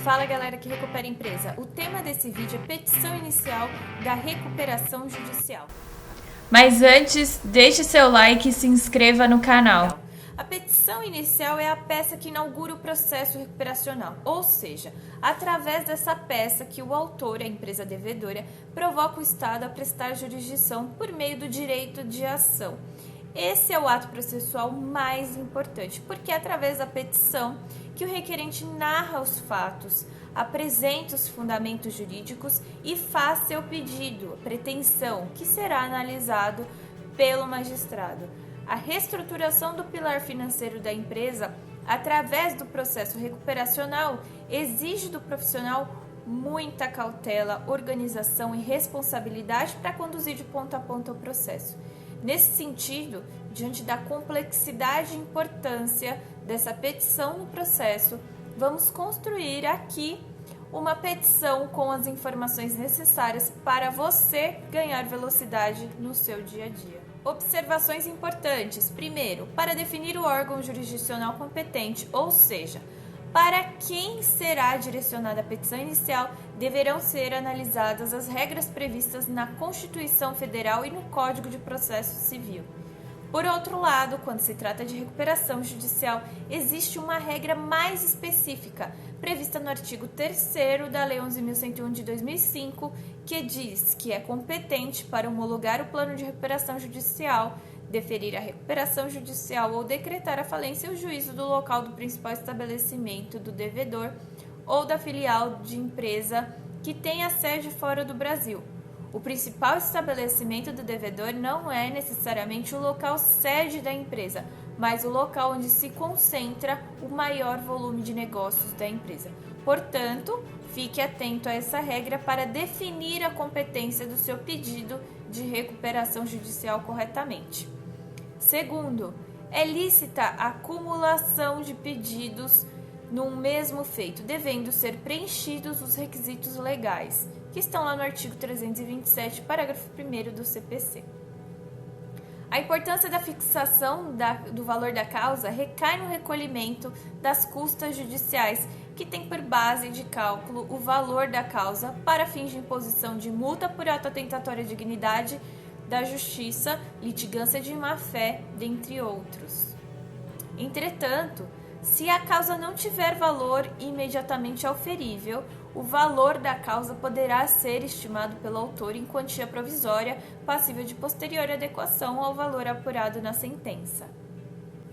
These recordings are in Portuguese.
Fala galera que recupera a empresa. O tema desse vídeo é petição inicial da recuperação judicial. Mas antes, deixe seu like e se inscreva no canal. A petição inicial é a peça que inaugura o processo recuperacional, ou seja, através dessa peça que o autor, a empresa devedora, provoca o Estado a prestar jurisdição por meio do direito de ação. Esse é o ato processual mais importante, porque é através da petição que o requerente narra os fatos, apresenta os fundamentos jurídicos e faz seu pedido, a pretensão, que será analisado pelo magistrado. A reestruturação do pilar financeiro da empresa, através do processo recuperacional, exige do profissional muita cautela, organização e responsabilidade para conduzir de ponta a ponta o processo. Nesse sentido, diante da complexidade e importância dessa petição no processo, vamos construir aqui uma petição com as informações necessárias para você ganhar velocidade no seu dia a dia. Observações importantes. Primeiro, para definir o órgão jurisdicional competente, ou seja, para quem será direcionada a petição inicial, deverão ser analisadas as regras previstas na Constituição Federal e no Código de Processo Civil. Por outro lado, quando se trata de recuperação judicial, existe uma regra mais específica, prevista no artigo 3º da Lei 11.101 de 2005, que diz que é competente para homologar o plano de recuperação judicial, deferir a recuperação judicial ou decretar a falência o juízo do local do principal estabelecimento do devedor ou da filial de empresa que tenha sede fora do Brasil. O principal estabelecimento do devedor não é necessariamente o local sede da empresa, mas o local onde se concentra o maior volume de negócios da empresa. Portanto, fique atento a essa regra para definir a competência do seu pedido de recuperação judicial corretamente. Segundo, é lícita a acumulação de pedidos num mesmo feito, devendo ser preenchidos os requisitos legais, que estão lá no artigo 327, parágrafo 1º do CPC. A importância da fixação do valor da causa recai no recolhimento das custas judiciais, que tem por base de cálculo o valor da causa para fins de imposição de multa por ato atentatório à dignidade da justiça, litigância de má-fé, dentre outros. Entretanto, se a causa não tiver valor imediatamente auferível, o valor da causa poderá ser estimado pelo autor em quantia provisória, passível de posterior adequação ao valor apurado na sentença.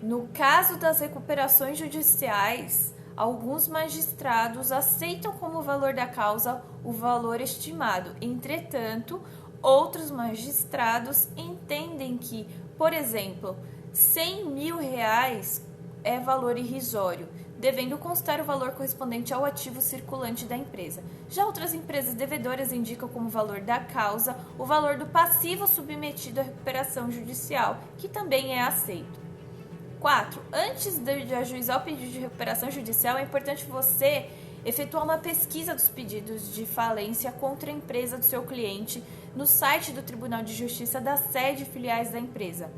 No caso das recuperações judiciais, alguns magistrados aceitam como valor da causa o valor estimado. Entretanto, outros magistrados entendem que, por exemplo, R$100 mil é valor irrisório, devendo constar o valor correspondente ao ativo circulante da empresa. Já outras empresas devedoras indicam como valor da causa o valor do passivo submetido à recuperação judicial, que também é aceito. 4. Antes de ajuizar o pedido de recuperação judicial, é importante você efetuar uma pesquisa dos pedidos de falência contra a empresa do seu cliente no site do Tribunal de Justiça da sede e filiais da empresa.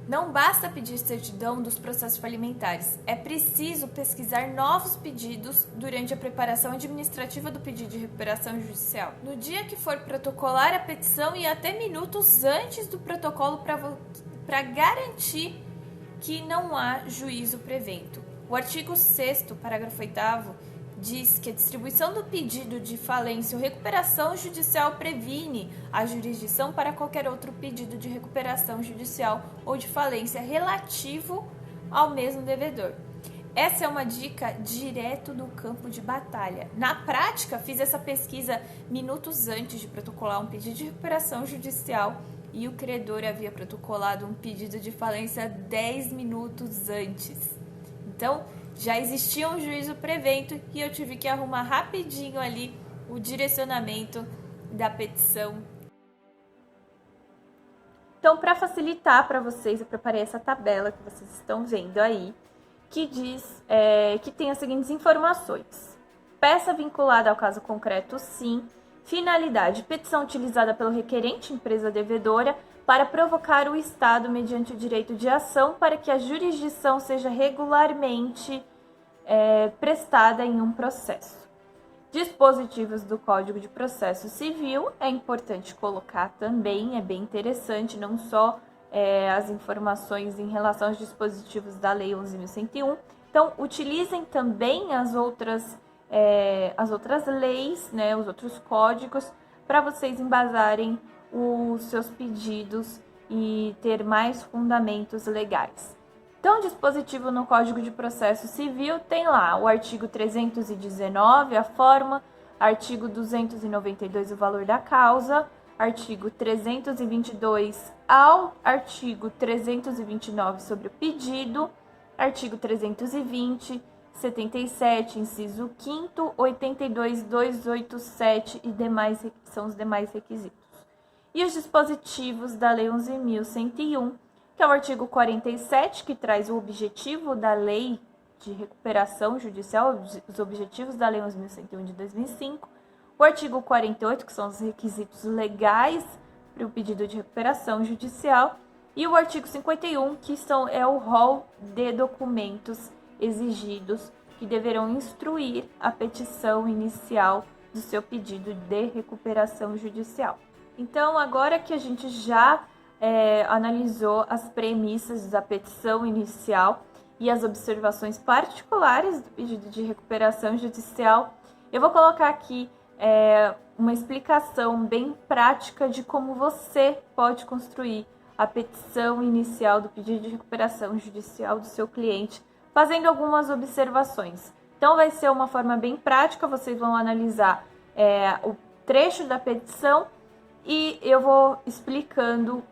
Não basta pedir certidão dos processos falimentares, é preciso pesquisar novos pedidos durante a preparação administrativa do pedido de recuperação judicial. No dia que for protocolar a petição e até minutos antes do protocolo para garantir que não há juízo prevento. O artigo 6º, parágrafo 8º, diz que a distribuição do pedido de falência ou recuperação judicial previne a jurisdição para qualquer outro pedido de recuperação judicial ou de falência relativo ao mesmo devedor. Essa é uma dica direto do campo de batalha. Na prática, fiz essa pesquisa minutos antes de protocolar um pedido de recuperação judicial e o credor havia protocolado um pedido de falência 10 minutos antes. Então, já existia um juízo prevento e eu tive que arrumar rapidinho ali o direcionamento da petição. Então, para facilitar para vocês, eu preparei essa tabela que vocês estão vendo aí, que diz que tem as seguintes informações. Peça vinculada ao caso concreto, sim. Finalidade, petição utilizada pelo requerente, empresa devedora, para provocar o Estado mediante o direito de ação para que a jurisdição seja regularmente prestada em um processo. Dispositivos do Código de Processo Civil, é importante colocar também, é bem interessante, não só as informações em relação aos dispositivos da Lei 11.101. Então, utilizem também as outras leis, né, os outros códigos, para vocês embasarem os seus pedidos e ter mais fundamentos legais. Então, o dispositivo no Código de Processo Civil tem lá o artigo 319, a forma, artigo 292, o valor da causa, artigo 322 ao artigo 329 sobre o pedido, artigo 320, 77, inciso 5º, 82, 287 e demais, são os demais requisitos. E os dispositivos da Lei 11.101, que é o artigo 47, que traz o objetivo da Lei de Recuperação Judicial, os objetivos da Lei 11.101 de 2005, o artigo 48, que são os requisitos legais para o pedido de recuperação judicial, e o artigo 51, que é o rol de documentos exigidos que deverão instruir a petição inicial do seu pedido de recuperação judicial. Então, agora que a gente já analisou as premissas da petição inicial e as observações particulares do pedido de recuperação judicial, eu vou colocar aqui uma explicação bem prática de como você pode construir a petição inicial do pedido de recuperação judicial do seu cliente, fazendo algumas observações. Então, vai ser uma forma bem prática, vocês vão analisar o trecho da petição e eu vou explicando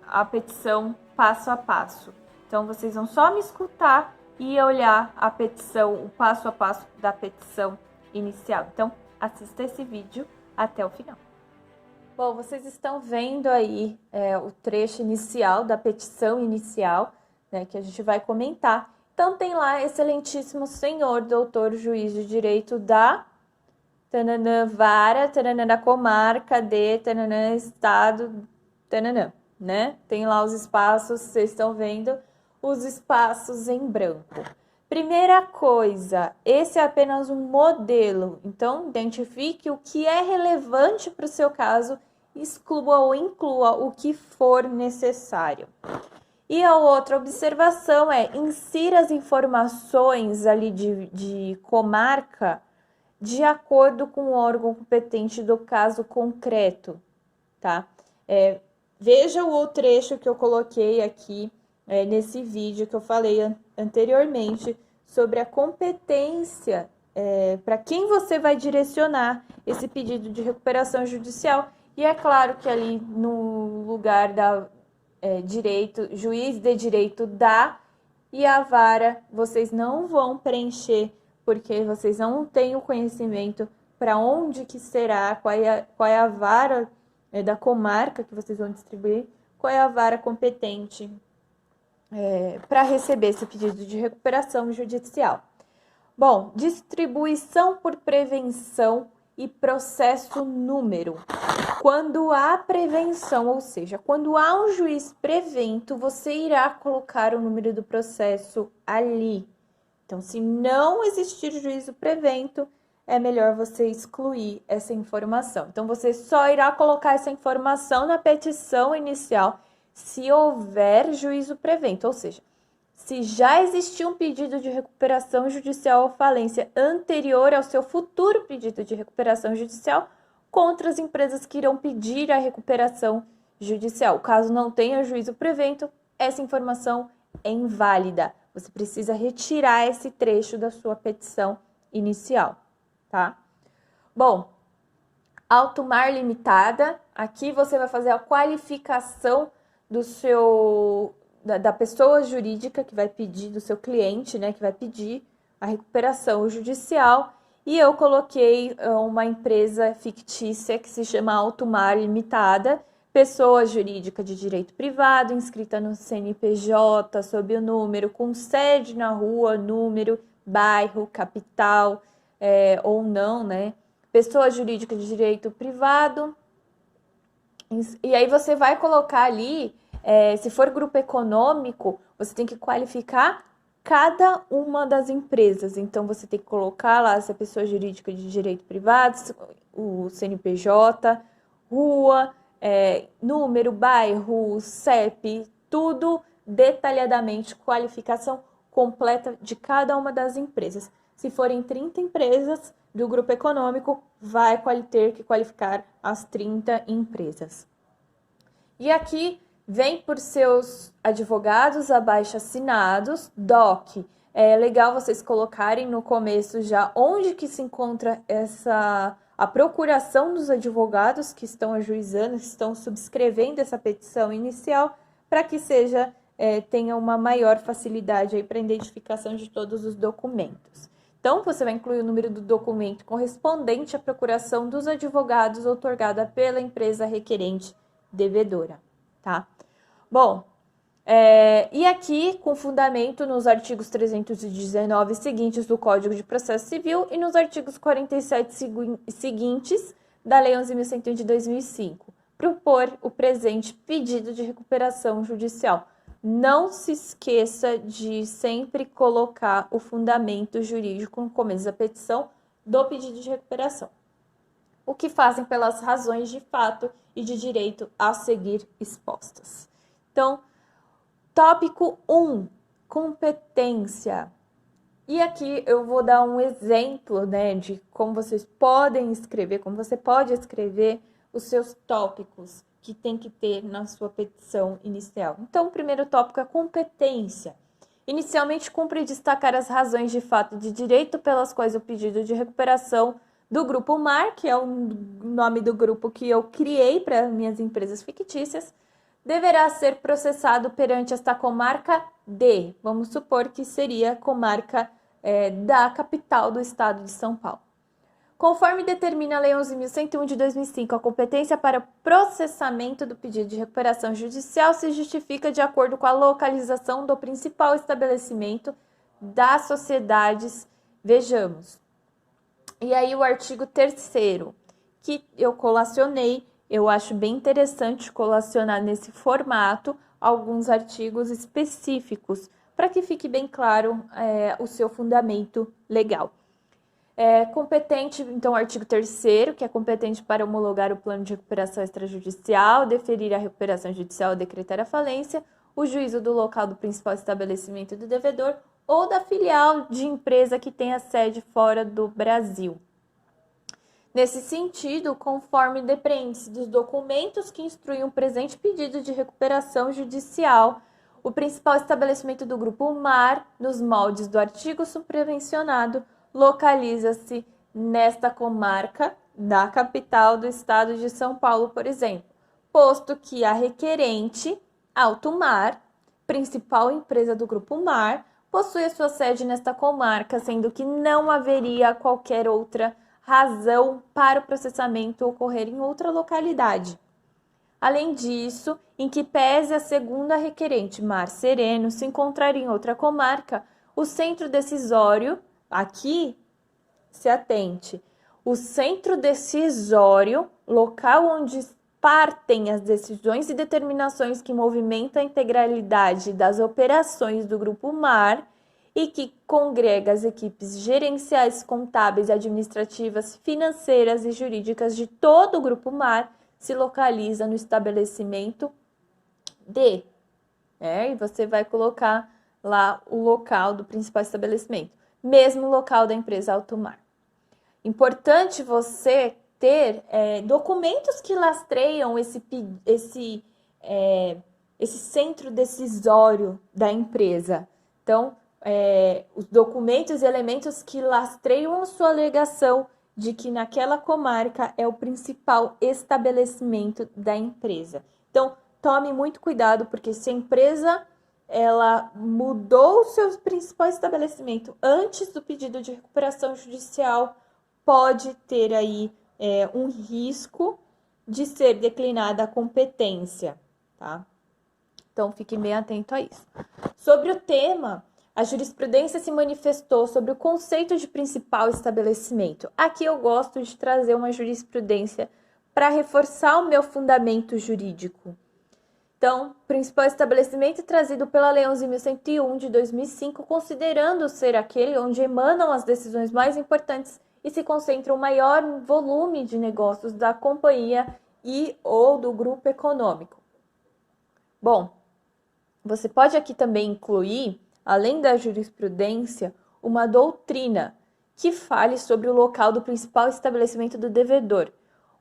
a petição passo a passo. Então, vocês vão só me escutar e olhar a petição, o passo a passo da petição inicial. Então, assista esse vídeo até o final. Bom, vocês estão vendo aí o trecho inicial da petição inicial, né, que a gente vai comentar. Então, tem lá, excelentíssimo senhor doutor juiz de direito da tananã vara, tananã da comarca de tananã estado, tananã, né? Tem lá os espaços, vocês estão vendo os espaços em branco. Primeira coisa, esse é apenas um modelo, então identifique o que é relevante para o seu caso, exclua ou inclua o que for necessário. E a outra observação é, insira as informações ali de comarca de acordo com o órgão competente do caso concreto, tá? Veja o trecho que eu coloquei aqui nesse vídeo que eu falei anteriormente sobre a competência para quem você vai direcionar esse pedido de recuperação judicial. E é claro que ali no lugar da juiz de direito da e a vara, vocês não vão preencher, porque vocês não têm o conhecimento para onde que será, qual é a vara da comarca que vocês vão distribuir, qual é a vara competente para receber esse pedido de recuperação judicial. Bom, distribuição por prevenção e processo número. Quando há prevenção, ou seja, quando há um juiz prevento, você irá colocar o número do processo ali. Então, se não existir juízo prevento, é melhor você excluir essa informação. Então, você só irá colocar essa informação na petição inicial se houver juízo prevento, ou seja, se já existiu um pedido de recuperação judicial ou falência anterior ao seu futuro pedido de recuperação judicial contra as empresas que irão pedir a recuperação judicial. Caso não tenha juízo prevento, essa informação é inválida. Você precisa retirar esse trecho da sua petição inicial, tá? Bom, alto mar limitada, aqui você vai fazer a qualificação da pessoa jurídica que vai pedir, do seu cliente, né, que vai pedir a recuperação judicial. E eu coloquei uma empresa fictícia que se chama Alto Mar Limitada, pessoa jurídica de direito privado, inscrita no CNPJ, sob o número, com sede na rua, número, bairro, capital, ou não, né? Pessoa jurídica de direito privado. E aí você vai colocar ali, se for grupo econômico, você tem que qualificar cada uma das empresas. Então, você tem que colocar lá se é pessoa jurídica de direito privado, o CNPJ, rua, número, bairro, CEP, tudo detalhadamente, qualificação completa de cada uma das empresas. Se forem 30 empresas do grupo econômico, vai ter que qualificar as 30 empresas. E aqui vem por seus advogados abaixo-assinados, DOC. É legal vocês colocarem no começo já onde que se encontra a procuração dos advogados que estão ajuizando, que estão subscrevendo essa petição inicial, para que tenha uma maior facilidade aí para a identificação de todos os documentos. Então, você vai incluir o número do documento correspondente à procuração dos advogados outorgada pela empresa requerente devedora, tá? Bom, e aqui, com fundamento nos artigos 319 seguintes do Código de Processo Civil e nos artigos 47 seguintes da Lei 11.101 de 2005, propor o presente pedido de recuperação judicial. Não se esqueça de sempre colocar o fundamento jurídico no começo da petição do pedido de recuperação. O que fazem pelas razões de fato e de direito a seguir expostas. Então, tópico 1, competência. E aqui eu vou dar um exemplo, de como vocês podem escrever, como você pode escrever os seus tópicos que tem que ter na sua petição inicial. Então, o primeiro tópico é competência. Inicialmente, cumpre destacar as razões de fato e de direito pelas quais o pedido de recuperação do Grupo MAR, que é o nome do grupo que eu criei para minhas empresas fictícias, deverá ser processado perante esta comarca D. Vamos supor que seria a comarca da capital do estado de São Paulo. Conforme determina a Lei 11.101 de 2005, a competência para processamento do pedido de recuperação judicial se justifica de acordo com a localização do principal estabelecimento das sociedades. Vejamos. E aí o artigo 3º, que eu colacionei, eu acho bem interessante colacionar nesse formato alguns artigos específicos, para que fique bem claro o seu fundamento legal. Competente, então, o artigo 3º, que é competente para homologar o plano de recuperação extrajudicial, deferir a recuperação judicial ou decretar a falência, o juízo do local do principal estabelecimento do devedor ou da filial de empresa que tenha sede fora do Brasil. Nesse sentido, conforme depreende-se dos documentos que instruem o presente pedido de recuperação judicial, o principal estabelecimento do Grupo MAR, nos moldes do artigo supravencionado, localiza-se nesta comarca da capital do estado de São Paulo, por exemplo, posto que a requerente, Alto Mar, principal empresa do Grupo MAR, possui a sua sede nesta comarca, sendo que não haveria qualquer outra razão para o processamento ocorrer em outra localidade. Além disso, em que pese a segunda requerente, Mar Sereno, se encontrar em outra comarca, o centro decisório, aqui, se atente, o centro decisório, local onde partem as decisões e determinações que movimentam a integralidade das operações do Grupo MAR e que congrega as equipes gerenciais, contábeis, administrativas, financeiras e jurídicas de todo o Grupo MAR, se localiza no estabelecimento D. E você vai colocar lá o local do principal estabelecimento, mesmo local da empresa Alto Mar. Importante você ter documentos que lastreiam esse centro decisório da empresa. Então, os documentos e elementos que lastreiam a sua alegação de que naquela comarca é o principal estabelecimento da empresa. Então, tome muito cuidado, porque se a empresa ela mudou o seu principal estabelecimento antes do pedido de recuperação judicial, pode ter aí um risco de ser declinada a competência, tá? Então, fique bem atento a isso. Sobre o tema, a jurisprudência se manifestou sobre o conceito de principal estabelecimento. Aqui eu gosto de trazer uma jurisprudência para reforçar o meu fundamento jurídico. Então, principal estabelecimento trazido pela Lei 11.101 de 2005, considerando ser aquele onde emanam as decisões mais importantes e se concentra o maior volume de negócios da companhia e ou do grupo econômico. Bom, você pode aqui também incluir, além da jurisprudência, uma doutrina que fale sobre o local do principal estabelecimento do devedor.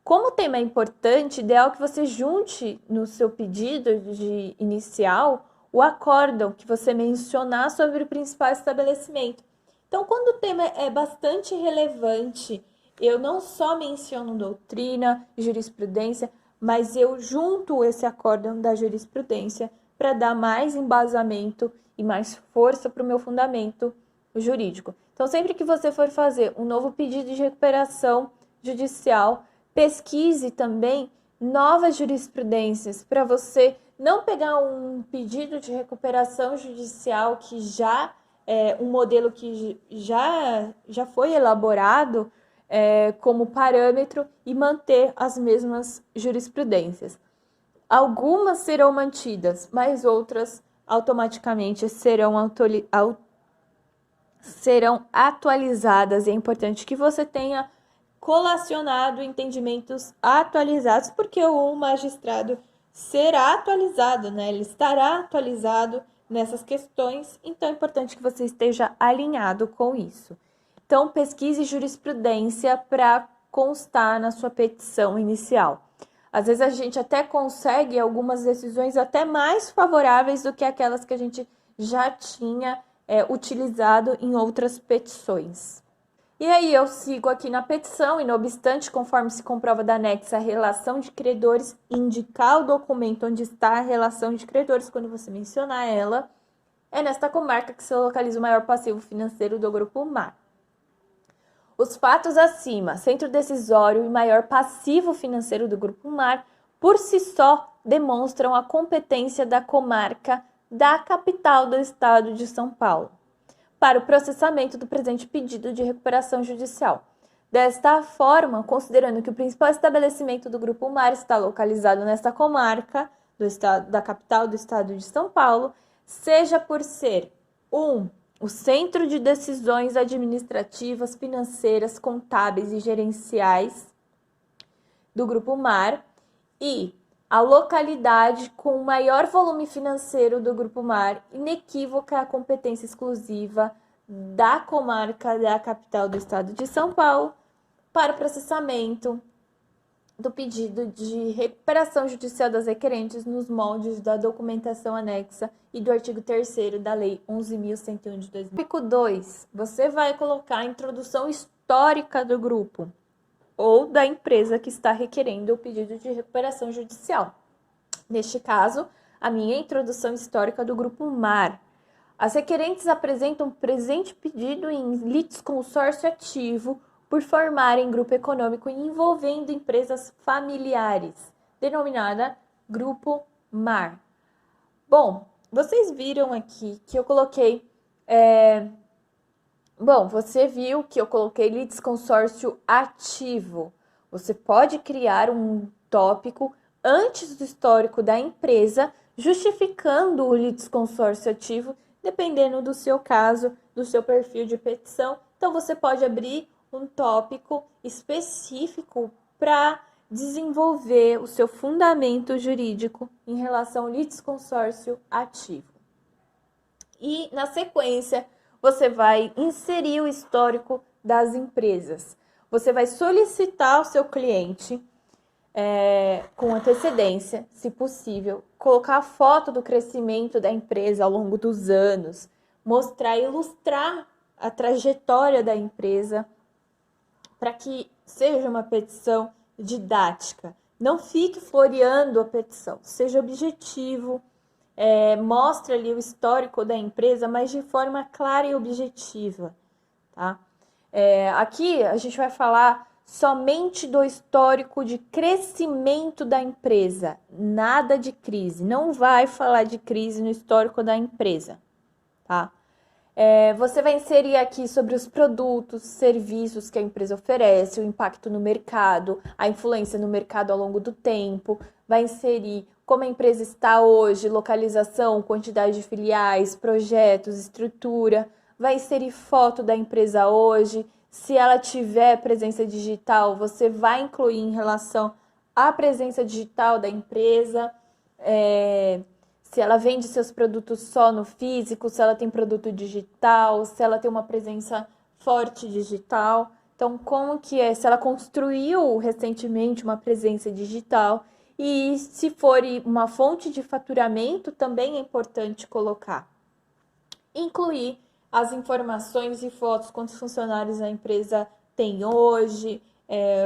Como o tema é importante, ideal que você junte no seu pedido de inicial o acórdão que você mencionar sobre o principal estabelecimento. Então, quando o tema é bastante relevante, eu não só menciono doutrina, jurisprudência, mas eu junto esse acórdão da jurisprudência para dar mais embasamento e mais força para o meu fundamento jurídico. Então, sempre que você for fazer um novo pedido de recuperação judicial, pesquise também novas jurisprudências para você não pegar um pedido de recuperação judicial que já é um modelo que já foi elaborado como parâmetro e manter as mesmas jurisprudências. Algumas serão mantidas, mas outras automaticamente serão atualizadas. É importante que você tenha colacionado entendimentos atualizados, porque o magistrado será atualizado, né? Ele estará atualizado nessas questões, então é importante que você esteja alinhado com isso. Então, pesquise jurisprudência para constar na sua petição inicial. Às vezes a gente até consegue algumas decisões até mais favoráveis do que aquelas que a gente já tinha utilizado em outras petições. E aí eu sigo aqui na petição e, não obstante, conforme se comprova da anexa a relação de credores, indicar o documento onde está a relação de credores, quando você mencionar ela, é nesta comarca que se localiza o maior passivo financeiro do Grupo Mar. Os fatos acima, centro decisório e maior passivo financeiro do Grupo Mar, por si só demonstram a competência da comarca da capital do estado de São Paulo para o processamento do presente pedido de recuperação judicial. Desta forma, considerando que o principal estabelecimento do Grupo Mar está localizado nesta comarca da capital do estado de São Paulo, seja por ser o centro de decisões administrativas, financeiras, contábeis e gerenciais do Grupo Mar e a localidade com o maior volume financeiro do Grupo Mar, inequívoca a competência exclusiva da comarca da capital do estado de São Paulo para o processamento do pedido de recuperação judicial das requerentes nos moldes da documentação anexa e do artigo 3º da Lei 11.101 de 2000. Tópico 2. Você vai colocar a introdução histórica do grupo ou da empresa que está requerendo o pedido de recuperação judicial. Neste caso, a minha introdução histórica do Grupo Mar. As requerentes apresentam presente pedido em litisconsórcio ativo por formarem grupo econômico envolvendo empresas familiares, denominada Grupo Mar. Bom, vocês viram aqui que eu coloquei... você viu que eu coloquei litisconsórcio ativo. Você pode criar um tópico antes do histórico da empresa, justificando o litisconsórcio ativo, dependendo do seu caso, do seu perfil de petição. Então, você pode abrir um tópico específico para desenvolver o seu fundamento jurídico em relação ao litisconsórcio ativo. E, na sequência, você vai inserir o histórico das empresas. Você vai solicitar ao seu cliente, com antecedência, se possível, colocar a foto do crescimento da empresa ao longo dos anos, mostrar e ilustrar a trajetória da empresa para que seja uma petição didática. Não fique floreando a petição, seja objetivo, mostre ali o histórico da empresa, mas de forma clara e objetiva, tá? Aqui a gente vai falar somente do histórico de crescimento da empresa, nada de crise. Não vai falar de crise no histórico da empresa, tá? Você vai inserir aqui sobre os produtos, serviços que a empresa oferece, o impacto no mercado, a influência no mercado ao longo do tempo, vai inserir como a empresa está hoje, localização, quantidade de filiais, projetos, estrutura. Vai inserir foto da empresa hoje. Se ela tiver presença digital, você vai incluir em relação à presença digital da empresa. Se ela vende seus produtos só no físico, se ela tem produto digital, se ela tem uma presença forte digital. Então, como que é? Se ela construiu recentemente uma presença digital e se for uma fonte de faturamento, também é importante colocar. Incluir as informações e fotos, quantos funcionários a empresa tem hoje,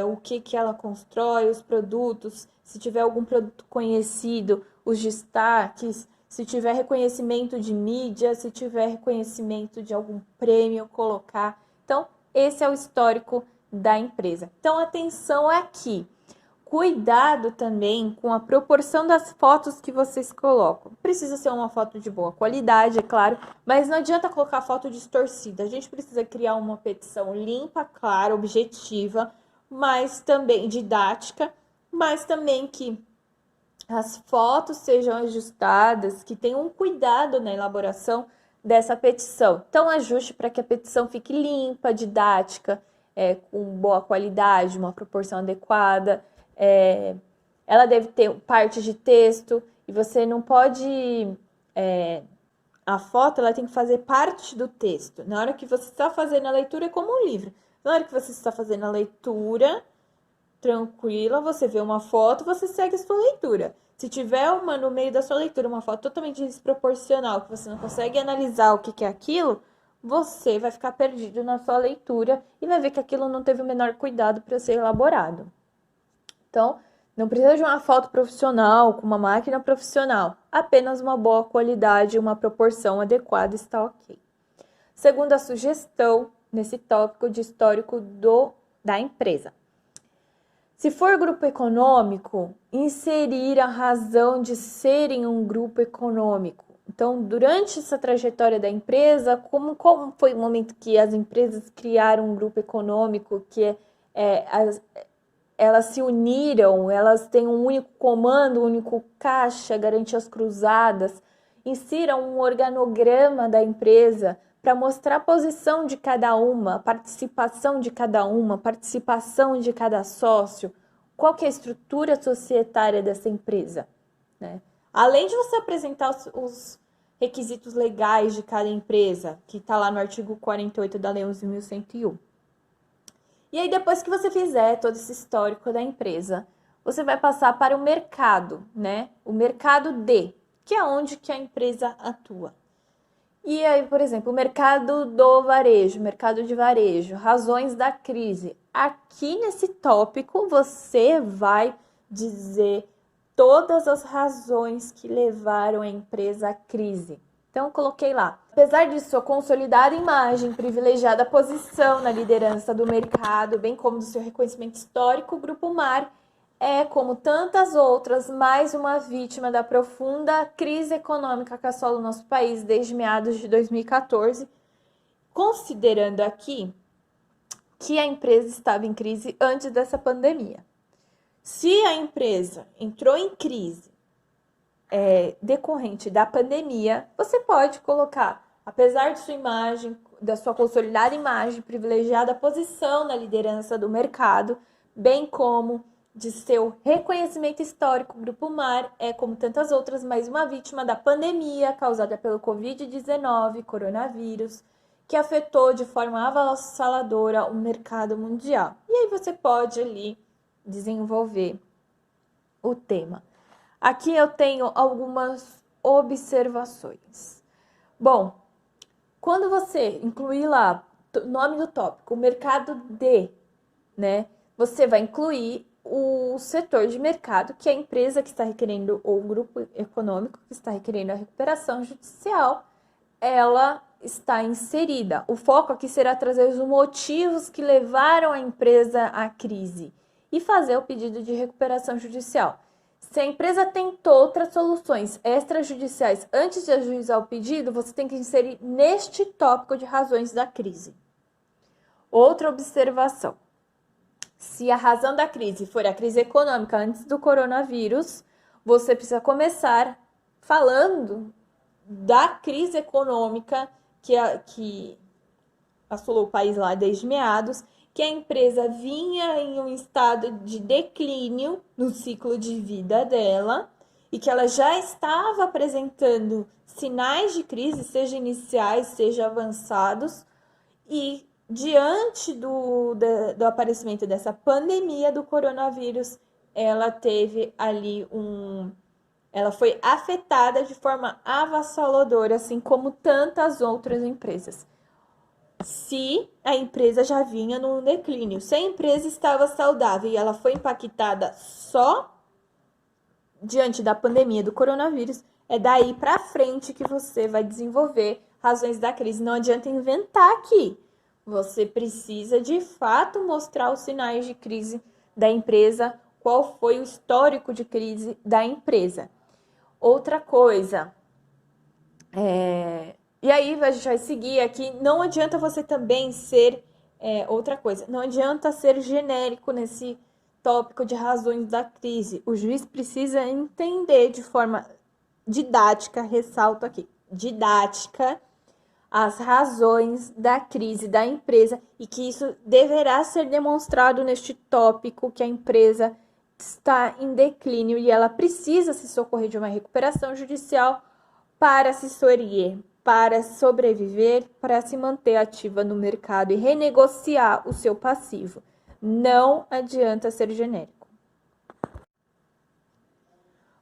o que ela constrói, os produtos, se tiver algum produto conhecido, os destaques, se tiver reconhecimento de mídia, se tiver reconhecimento de algum prêmio, colocar. Então, esse é o histórico da empresa. Então, atenção aqui. Cuidado também com a proporção das fotos que vocês colocam. Precisa ser uma foto de boa qualidade, é claro, mas não adianta colocar foto distorcida. A gente precisa criar uma petição limpa, clara, objetiva, mas também didática, mas também que as fotos sejam ajustadas, que tenham um cuidado na elaboração dessa petição. Então, ajuste para que a petição fique limpa, didática, com boa qualidade, uma proporção adequada. Ela deve ter parte de texto e você não pode... a foto ela tem que fazer parte do texto. Na hora que você está fazendo a leitura, é como um livro. Na hora que você está fazendo a leitura, tranquila, você vê uma foto, você segue a sua leitura. Se tiver no meio da sua leitura, uma foto totalmente desproporcional, que você não consegue analisar o que é aquilo, você vai ficar perdido na sua leitura e vai ver que aquilo não teve o menor cuidado para ser elaborado. Então, não precisa de uma foto profissional, com uma máquina profissional. Apenas uma boa qualidade e uma proporção adequada está ok. Segunda sugestão, nesse tópico de histórico da empresa. Se for grupo econômico, inserir a razão de serem um grupo econômico. Então, durante essa trajetória da empresa, como foi o momento que as empresas criaram um grupo econômico, que elas se uniram, elas têm um único comando, um único caixa, garantias cruzadas, insiram um organograma da empresa para mostrar a posição de cada uma, a participação de cada uma, a participação de cada sócio, qual que é a estrutura societária dessa empresa, né? Além de você apresentar os requisitos legais de cada empresa, que está lá no artigo 48 da Lei 11.101. E aí, depois que você fizer todo esse histórico da empresa, você vai passar para o mercado, né? O mercado que é onde que a empresa atua. E aí, por exemplo, o mercado do varejo, mercado de varejo, razões da crise. Aqui nesse tópico, você vai dizer todas as razões que levaram a empresa à crise. Então, eu coloquei lá. Apesar de sua consolidada imagem, privilegiada posição na liderança do mercado, bem como do seu reconhecimento histórico, o Grupo Mar é, como tantas outras, mais uma vítima da profunda crise econômica que assola o nosso país desde meados de 2014, considerando aqui que a empresa estava em crise antes dessa pandemia. Se a empresa entrou em crise decorrente da pandemia, você pode colocar, apesar de sua imagem, da sua consolidada imagem, privilegiada posição na liderança do mercado, bem como de seu reconhecimento histórico, o Grupo Mar é, como tantas outras, mais uma vítima da pandemia causada pelo Covid-19, coronavírus, que afetou de forma avassaladora o mercado mundial. E aí você pode ali desenvolver o tema. Aqui eu tenho algumas observações. Bom, quando você incluir lá o nome do tópico, o mercado né, você vai incluir o setor de mercado, que é a empresa que está requerendo, ou o grupo econômico que está requerendo a recuperação judicial, ela está inserida. O foco aqui será trazer os motivos que levaram a empresa à crise e fazer o pedido de recuperação judicial. Se a empresa tentou outras soluções extrajudiciais antes de ajuizar o pedido, você tem que inserir neste tópico de razões da crise. Outra observação. Se a razão da crise for a crise econômica antes do coronavírus, você precisa começar falando da crise econômica que assolou o país lá desde meados, que a empresa vinha em um estado de declínio no ciclo de vida dela e que ela já estava apresentando sinais de crise, seja iniciais, seja avançados, e diante do aparecimento dessa pandemia do coronavírus, ela teve ali ela foi afetada de forma avassaladora, assim como tantas outras empresas. Se a empresa já vinha num declínio, se a empresa estava saudável e ela foi impactada só diante da pandemia do coronavírus, é daí para frente que você vai desenvolver razões da crise. Não adianta inventar aqui. Você precisa de fato mostrar os sinais de crise da empresa, qual foi o histórico de crise da empresa. Outra coisa, e aí a gente vai seguir aqui, não adianta você também ser, outra coisa, não adianta ser genérico nesse tópico de razões da crise. O juiz precisa entender de forma didática, ressalto aqui, didática, as razões da crise da empresa e que isso deverá ser demonstrado neste tópico que a empresa está em declínio e ela precisa se socorrer de uma recuperação judicial para se soerguer, para sobreviver, para se manter ativa no mercado e renegociar o seu passivo. Não adianta ser genérico.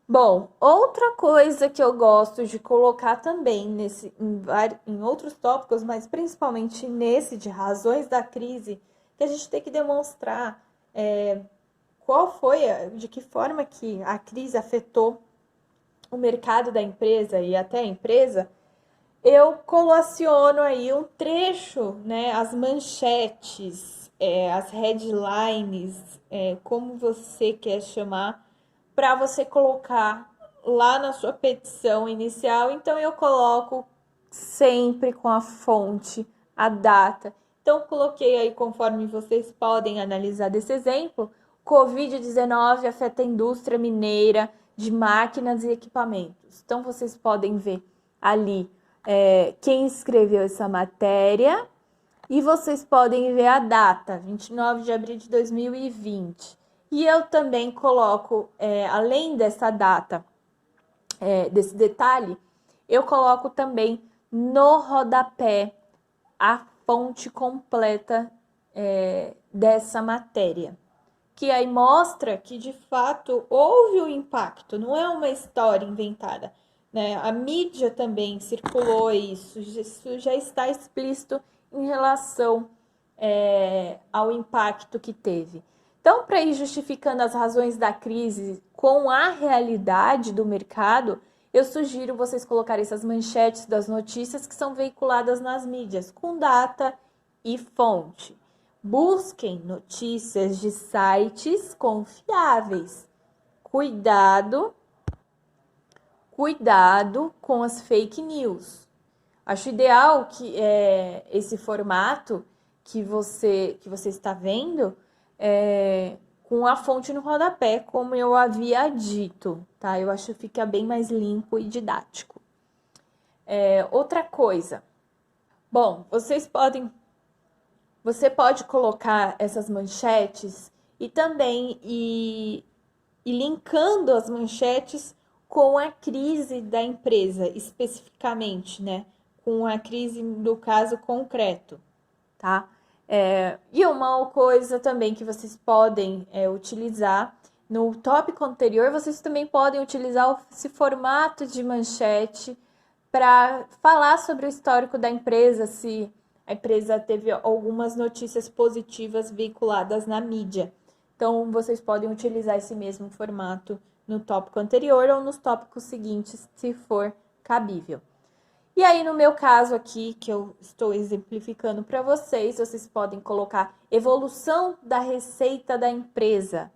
Bom, outra coisa que eu gosto de colocar também em outros tópicos, mas principalmente nesse de razões da crise, que a gente tem que demonstrar de que forma que a crise afetou o mercado da empresa e até a empresa, eu colaciono aí um trecho, né, as manchetes, as headlines, como você quer chamar, para você colocar lá na sua petição inicial. Então, eu coloco sempre com a fonte, a data. Então, coloquei aí, conforme vocês podem analisar desse exemplo, Covid-19 afeta a indústria mineira de máquinas e equipamentos. Então, vocês podem ver ali quem escreveu essa matéria e vocês podem ver a data, 29 de abril de 2020. E eu também coloco, além dessa data, desse detalhe, eu coloco também no rodapé a fonte completa dessa matéria, que aí mostra que de fato houve um impacto, não é uma história inventada, né? A mídia também circulou isso já está explícito em relação ao impacto que teve. Então, para ir justificando as razões da crise com a realidade do mercado, eu sugiro vocês colocarem essas manchetes das notícias que são veiculadas nas mídias, com data e fonte. Busquem notícias de sites confiáveis. Cuidado com as fake news. Acho ideal que esse formato que você está vendo com a fonte no rodapé, como eu havia dito, tá? Eu acho que fica bem mais limpo e didático. Outra coisa. Bom, você pode colocar essas manchetes e também ir linkando as manchetes com a crise da empresa, especificamente, né? Com a crise do caso concreto, tá? E uma coisa também que vocês podem utilizar, no tópico anterior, vocês também podem utilizar esse formato de manchete para falar sobre o histórico da empresa, se a empresa teve algumas notícias positivas veiculadas na mídia. Então, vocês podem utilizar esse mesmo formato no tópico anterior ou nos tópicos seguintes, se for cabível. E aí, no meu caso aqui, que eu estou exemplificando para vocês podem colocar evolução da receita da empresa.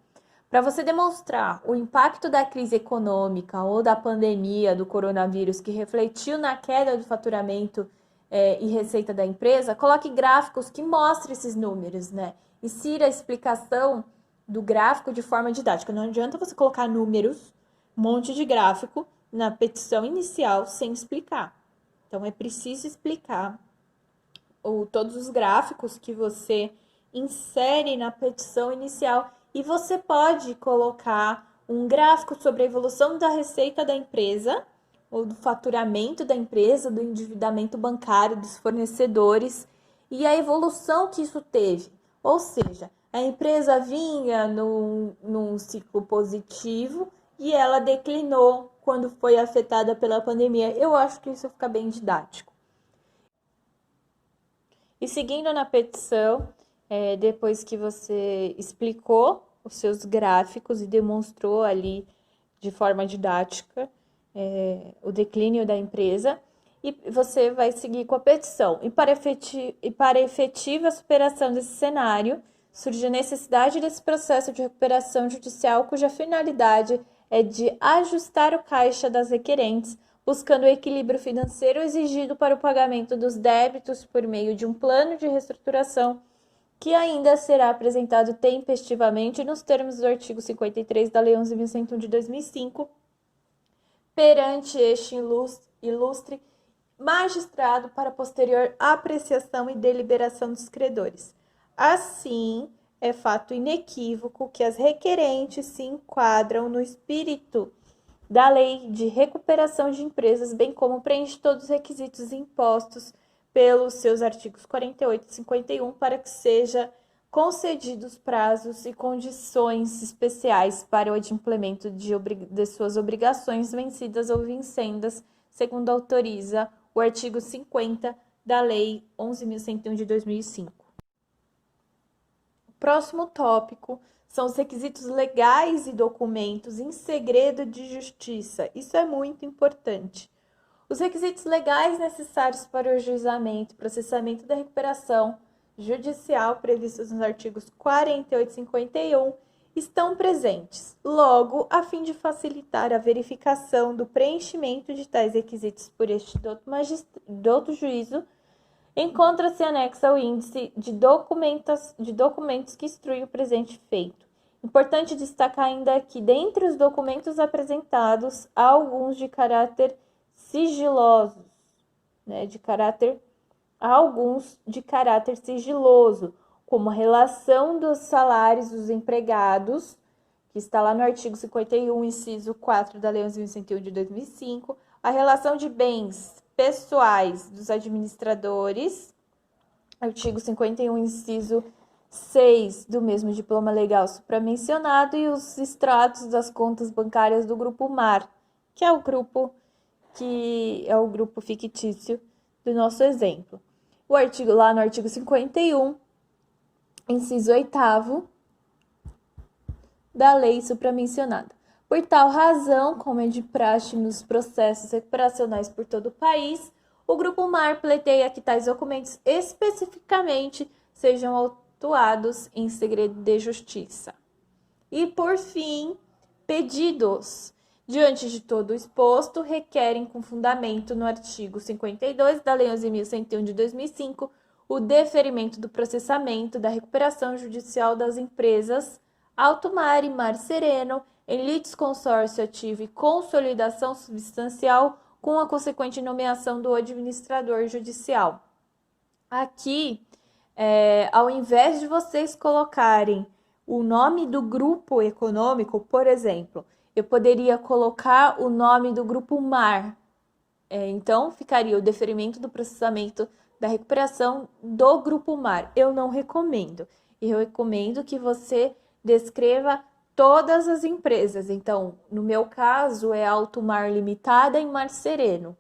Para você demonstrar o impacto da crise econômica ou da pandemia do coronavírus que refletiu na queda do faturamento e receita da empresa, coloque gráficos que mostrem esses números, né? Insira a explicação do gráfico de forma didática. Não adianta você colocar números um monte de gráfico na petição inicial sem explicar. Então, é preciso explicar todos os gráficos que você insere na petição inicial e você pode colocar um gráfico sobre a evolução da receita da empresa, ou do faturamento da empresa, do endividamento bancário dos fornecedores e a evolução que isso teve. Ou seja, a empresa vinha num ciclo positivo e ela declinou quando foi afetada pela pandemia. Eu acho que isso fica bem didático. E seguindo na petição, depois que você explicou os seus gráficos e demonstrou ali de forma didática o declínio da empresa, e você vai seguir com a petição. E para efetiva superação desse cenário, surge a necessidade desse processo de recuperação judicial, cuja finalidade é de ajustar o caixa das requerentes, buscando o equilíbrio financeiro exigido para o pagamento dos débitos por meio de um plano de reestruturação que ainda será apresentado tempestivamente nos termos do artigo 53 da Lei 11.101 de 2005, perante este ilustre magistrado para posterior apreciação e deliberação dos credores. Assim, é fato inequívoco que as requerentes se enquadram no espírito da Lei de Recuperação de Empresas, bem como preenche todos os requisitos impostos pelos seus artigos 48 e 51 para que seja concedidos prazos e condições especiais para o adimplemento de suas obrigações vencidas ou vincendas, segundo autoriza o artigo 50 da Lei 11.101 de 2005. O próximo tópico são os requisitos legais e documentos em segredo de justiça. Isso é muito importante. Os requisitos legais necessários para o ajuizamento e processamento da recuperação judicial previstos nos artigos 48 e 51 estão presentes. Logo, a fim de facilitar a verificação do preenchimento de tais requisitos por este douto juízo, encontra-se anexo ao índice de documentos que instrui o presente feito. Importante destacar ainda que, dentre os documentos apresentados, há alguns de caráter sigiloso, como a relação dos salários dos empregados, que está lá no artigo 51, inciso 4 da Lei 11.101 de 2005, a relação de bens pessoais dos administradores, artigo 51, inciso 6 do mesmo diploma legal supramencionado, e os extratos das contas bancárias do Grupo MAR, que é o grupo fictício do nosso exemplo. Lá no artigo 51, inciso 8º da lei supramencionada. Por tal razão, como é de praxe nos processos recuperacionais por todo o país, o Grupo MAR pleiteia que tais documentos especificamente sejam autuados em segredo de justiça. E, por fim, pedidos. Diante de todo o exposto, requerem com fundamento no artigo 52 da Lei 11.101 de 2005 o deferimento do processamento da recuperação judicial das empresas Altomar e Mar Sereno em litisconsórcio ativo e consolidação substancial com a consequente nomeação do administrador judicial. Aqui, ao invés de vocês colocarem o nome do grupo econômico, por exemplo, eu poderia colocar o nome do Grupo MAR. Então, ficaria o deferimento do processamento da recuperação do Grupo MAR. Eu não recomendo. Eu recomendo que você descreva todas as empresas. Então, no meu caso, é Altomar Limitada e Mar Sereno.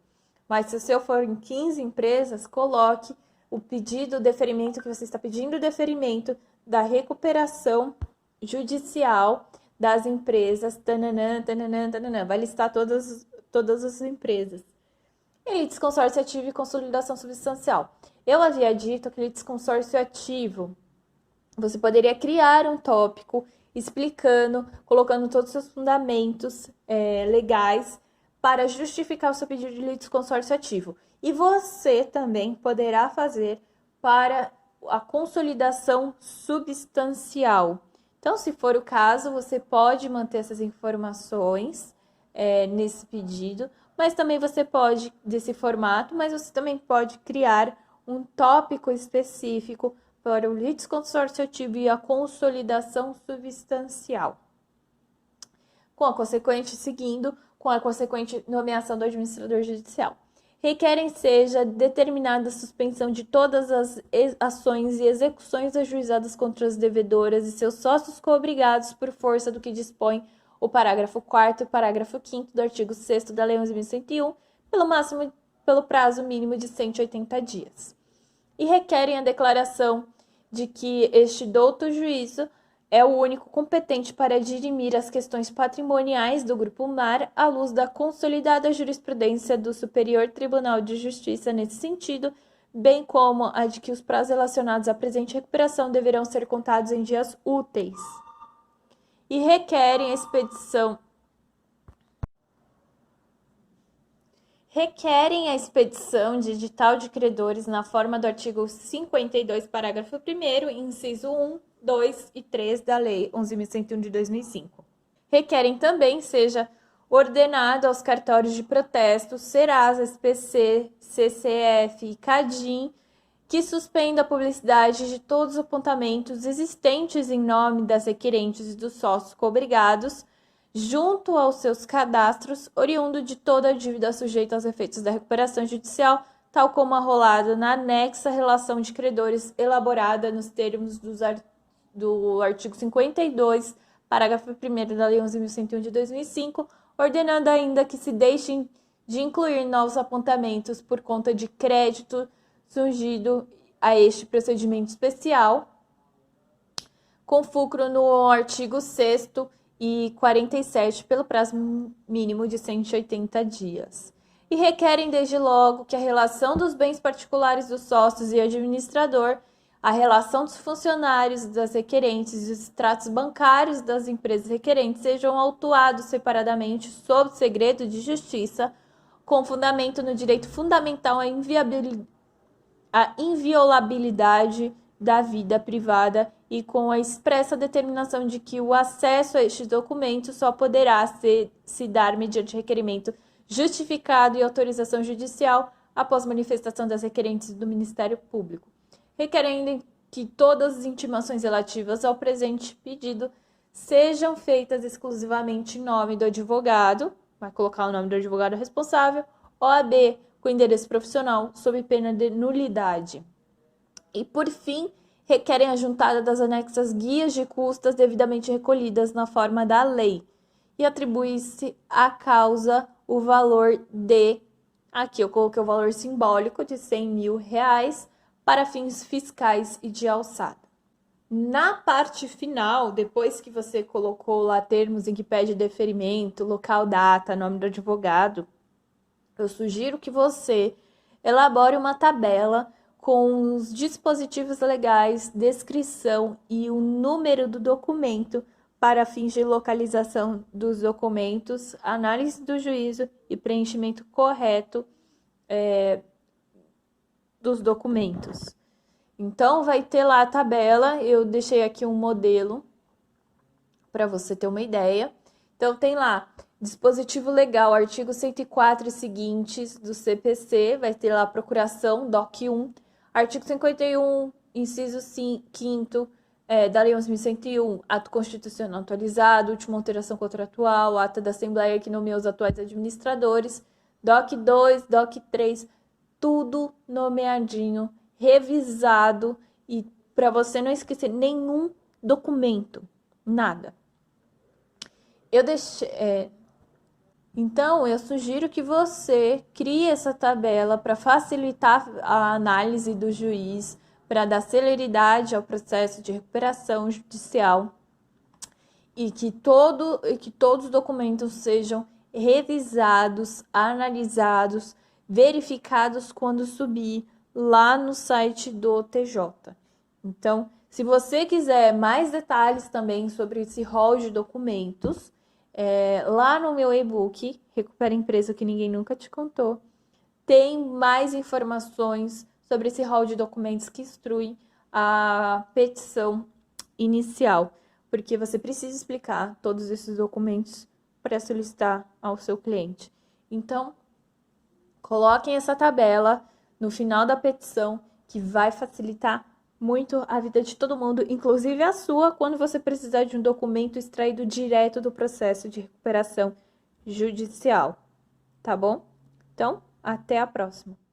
Mas se o seu for em 15 empresas, coloque o pedido, o deferimento que você está pedindo, o deferimento da recuperação judicial das empresas, vai listar todas as empresas. E litisconsórcio ativo e consolidação substancial. Eu havia dito que litisconsórcio ativo, você poderia criar um tópico explicando, colocando todos os seus fundamentos legais para justificar o seu pedido de litisconsórcio ativo. E você também poderá fazer para a consolidação substancial. Então, se for o caso, você pode manter essas informações nesse pedido, mas também você pode, desse formato, mas você também pode criar um tópico específico para o litisconsórcio e a consolidação substancial, com a consequente nomeação do administrador judicial. Requerem seja determinada a suspensão de todas as ações e execuções ajuizadas contra as devedoras e seus sócios coobrigados por força do que dispõe o parágrafo 4º e parágrafo 5º do artigo 6º da Lei 11.101, pelo prazo mínimo de 180 dias. E requerem a declaração de que este douto juízo é o único competente para dirimir as questões patrimoniais do Grupo Mar à luz da consolidada jurisprudência do Superior Tribunal de Justiça nesse sentido, bem como a de que os prazos relacionados à presente recuperação deverão ser contados em dias úteis. E requerem a expedição de edital de credores na forma do artigo 52, parágrafo 1º, inciso 1, 2 e 3 da Lei 11.101 de 2005. Requerem também seja ordenado aos cartórios de protesto, Serasa, SPC, CCF e CADIM que suspenda a publicidade de todos os apontamentos existentes em nome das requerentes e dos sócios coobrigados, junto aos seus cadastros, oriundo de toda a dívida sujeita aos efeitos da recuperação judicial, tal como arrolada na anexa relação de credores elaborada nos termos do artigo 52, parágrafo 1º da Lei 11.101 de 2005, ordenando ainda que se deixem de incluir novos apontamentos por conta de crédito surgido a este procedimento especial, com fulcro no artigo 6º e 47, pelo prazo mínimo de 180 dias. E requerem, desde logo, que a relação dos bens particulares dos sócios e administrador, a relação dos funcionários, das requerentes e os extratos bancários das empresas requerentes sejam autuados separadamente sob segredo de justiça, com fundamento no direito fundamental à inviolabilidade da vida privada e com a expressa determinação de que o acesso a estes documentos só poderá se dar mediante requerimento justificado e autorização judicial após manifestação das requerentes do Ministério Público. Requerendo que todas as intimações relativas ao presente pedido sejam feitas exclusivamente em nome do advogado, vai colocar o nome do advogado responsável, OAB, com endereço profissional, sob pena de nulidade. E, por fim, requerem a juntada das anexas guias de custas devidamente recolhidas na forma da lei e atribui-se à causa o valor de, aqui eu coloquei o valor simbólico de R$100.000 para fins fiscais e de alçada. Na parte final, depois que você colocou lá termos em que pede deferimento, local, data, nome do advogado, eu sugiro que você elabore uma tabela com os dispositivos legais, descrição e o número do documento para fins de localização dos documentos, análise do juízo e preenchimento correto dos documentos. Então, vai ter lá a tabela, eu deixei aqui um modelo para você ter uma ideia. Então, tem lá dispositivo legal, artigo 104 e seguintes do CPC, vai ter lá a procuração, DOC 1, artigo 51, inciso 5º da Lei 11.101, ato constitucional atualizado, última alteração contratual, ata da Assembleia que nomeou os atuais administradores, DOC 2, DOC 3, tudo nomeadinho, revisado e para você não esquecer nenhum documento, nada. Então, eu sugiro que você crie essa tabela para facilitar a análise do juiz, para dar celeridade ao processo de recuperação judicial e que todos os documentos sejam revisados, analisados, verificados quando subir lá no site do TJ. Então, se você quiser mais detalhes também sobre esse rol de documentos, lá no meu e-book, Recupera Empresa que Ninguém Nunca Te Contou, tem mais informações sobre esse rol de documentos que instruem a petição inicial, porque você precisa explicar todos esses documentos para solicitar ao seu cliente. Então, coloquem essa tabela no final da petição, que vai facilitar muito a vida de todo mundo, inclusive a sua, quando você precisar de um documento extraído direto do processo de recuperação judicial, tá bom? Então, até a próxima.